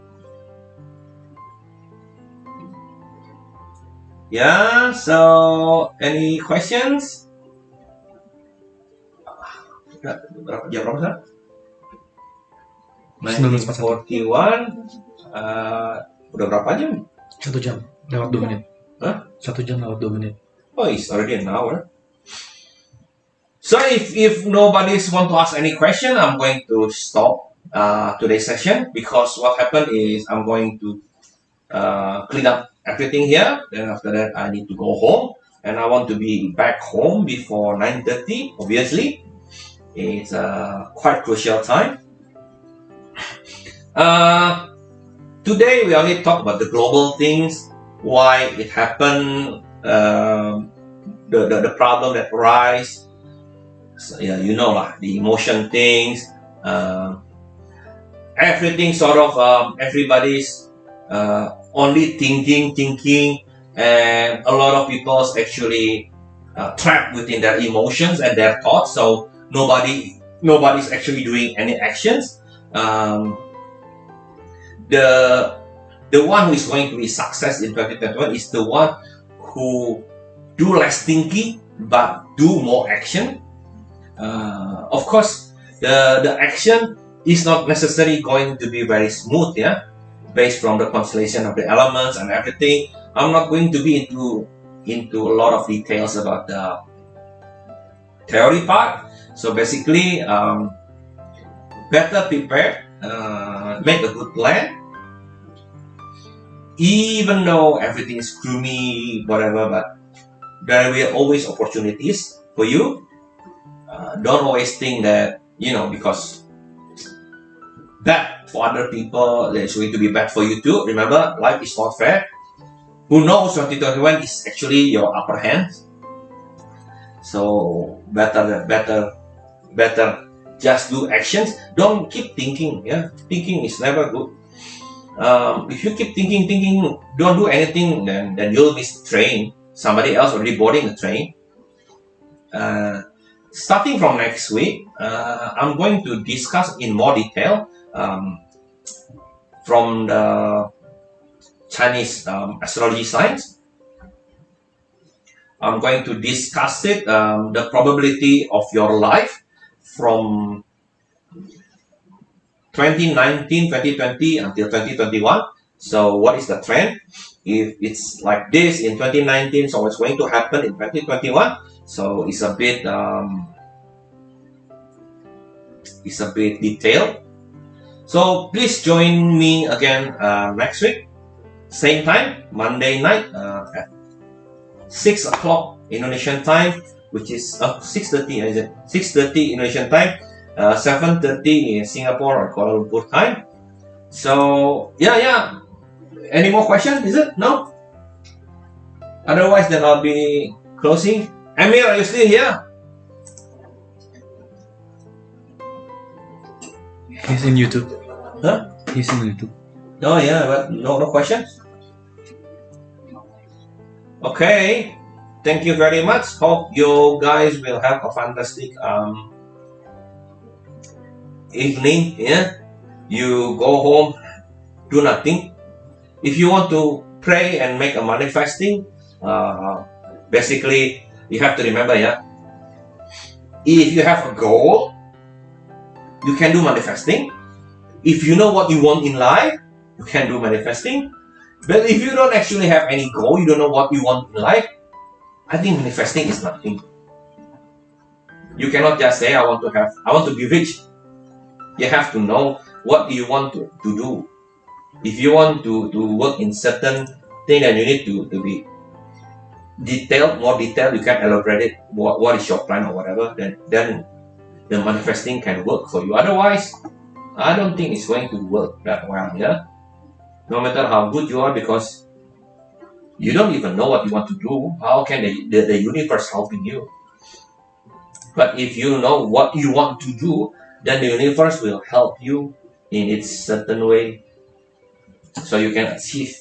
Yeah, so any questions? Berapa jam berapa sekarang? 1941. Udah berapa jam? 1 jam lewat 2 menit. Hah? 1 jam lewat 2 menit. Oh, it's already an hour. So if nobody want to ask any question, I'm going to stop today's session, because what happened is I'm going to clean up everything here. Then after that, I need to go home, and I want to be back home before 9:30. Obviously, it's a quite crucial time. Today we only talk about the global things, why it happened, the problem that arise. So, yeah, you know lah, the emotion things, everything sort of everybody's only thinking, and a lot of people's actually trapped within their emotions and their thoughts. So nobody's actually doing any actions. The one who is going to be success in 2021 is the one who do less thinking but do more action. Of course, the action is not necessarily going to be very smooth, yeah, based from the constellation of the elements and everything. I'm not going to be into a lot of details about the theory part. So basically, better prepare, make a good plan. Even though everything is gloomy, whatever, but there will always opportunities for you. Don't always think that, because bad for other people, it's going to be bad for you too. Remember, life is not fair. Who knows, 2021 is actually your upper hand. So better just do actions. Don't keep thinking. Yeah, thinking is never good. If you keep thinking, don't do anything, then you'll miss the train. Somebody else already boarding the train. Starting from next week, I'm going to discuss in more detail from the Chinese astrology science. I'm going to discuss it, the probability of your life from 2019, 2020 until 2021. So what is the trend? If it's like this in 2019, so what's going to happen in 2021? So it's a bit detailed. So please join me again next week, same time, Monday night at 6 o'clock Indonesian time, which is 6:30. 6:30 Indonesian time, 7:30 in Singapore or Kuala Lumpur time. So yeah. Any more questions? Is it? No? Otherwise, then I'll be closing. Amir, are you still here? He's in YouTube. Huh? He's in YouTube. Oh yeah, but no questions? Okay. Thank you very much. Hope you guys will have a fantastic evening. Yeah. You go home, do nothing. If you want to pray and make a manifesting, basically you have to remember, yeah, if you have a goal, you can do manifesting. If you know what you want in life, you can do manifesting. But if you don't actually have any goal, you don't know what you want in life, I think manifesting is nothing. You cannot just say, I want to be rich. You have to know what you want to do. If you want to work in certain thing, then you need to be more detailed. You can elaborate it. What is your plan or whatever? Then the manifesting can work for you. Otherwise, I don't think it's going to work that well. Yeah. No matter how good you are, because you don't even know what you want to do. How can the universe helping you? But if you know what you want to do, then the universe will help you in its certain way. so you can achieve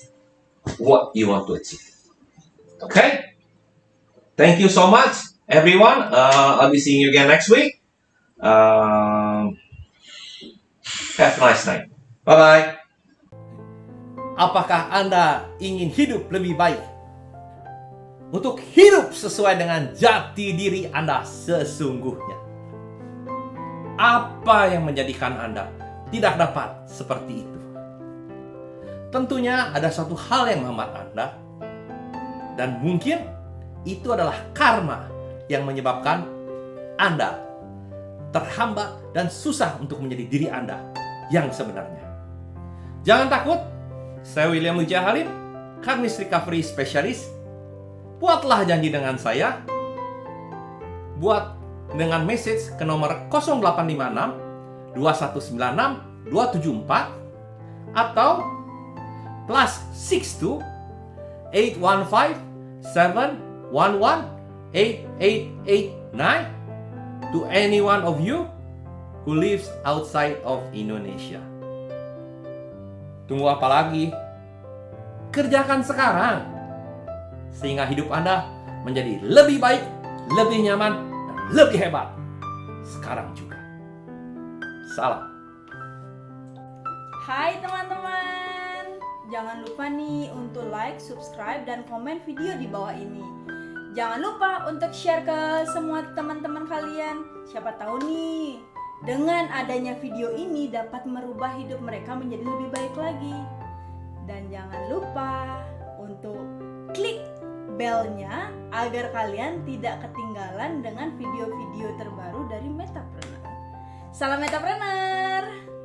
what you want to achieve. Okay? Thank you so much, everyone. I'll be seeing you again next week. Have a nice night. Bye-bye. Apakah Anda ingin hidup lebih baik? Untuk hidup sesuai dengan jati diri Anda sesungguhnya. Apa yang menjadikan Anda tidak dapat seperti itu? Tentunya ada satu hal yang menghambat Anda, dan mungkin itu adalah karma yang menyebabkan Anda terhambat dan susah untuk menjadi diri Anda yang sebenarnya. Jangan takut, saya William Wijaya Halim, Karmis Recovery Specialist. Buatlah janji dengan saya. Buat dengan message ke nomor 0856 2196 274 atau +62 815 711 8889 to any one of you who lives outside of Indonesia. Tunggu apa lagi? Kerjakan sekarang, sehingga hidup Anda menjadi lebih baik, lebih nyaman, dan lebih hebat. Sekarang juga. Salam. Hai teman-teman, jangan lupa nih untuk like, subscribe, dan komen video di bawah ini. Jangan lupa untuk share ke semua teman-teman kalian. Siapa tahu nih, dengan adanya video ini dapat merubah hidup mereka menjadi lebih baik lagi. Dan jangan lupa untuk klik belnya agar kalian tidak ketinggalan dengan video-video terbaru dari Preneur. Salam Preneur!